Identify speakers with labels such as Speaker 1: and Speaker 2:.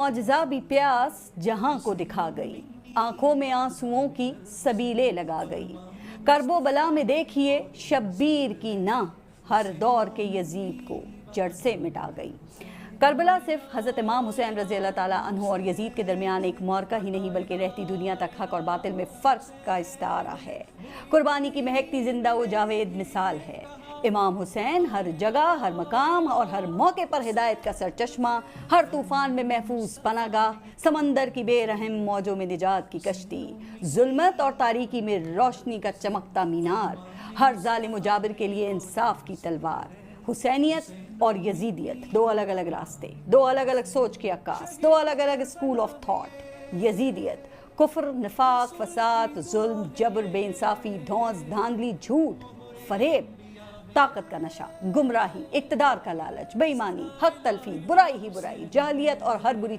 Speaker 1: मुआजिज़ा भी प्यास जहां को दिखा गई, आंखों में आंसुओं की सबीले लगा गई। करबो बला में देखिए शब्बीर की ना, हर दौर के यजीद को जड़ से मिटा गई। करबला सिर्फ हज़रत इमाम हुसैन रज़ी अल्लाह ताला अन्हु और यजीद के दरमियान एक मौरका ही नहीं बल्कि रहती दुनिया तक हक और बातिल में फ़र्क का इस्तारा है। कुर्बानी की महकती जिंदा व जावेद मिसाल है। इमाम हुसैन हर जगह, हर मकाम और हर मौके पर हिदायत का सरचश्मा, हर तूफ़ान में महफूज पनागाह, समंदर की बेरहम मौजों में निजात की कश्ती, जुल्मत और तारीकी में रोशनी का चमकता मीनार, हर जालिम जाबिर के लिए इंसाफ की तलवार। हुसैनियत और यजीदियत दो अलग अलग रास्ते, दो अलग अलग सोच के अक्कास, दो अलग अलग स्कूल ऑफ थॉट। यजीदियत कुफ्र, निफाक, फसाद, जुल्म, जबर, बेइंसाफी, धौंस, धांधली, झूठ, फरेब, ताकत का नशा, गुमराही, इक्तदार का लालच, बेईमानी, हक तलफी, बुराई ही बुराई, जाहलियत और हर बुरी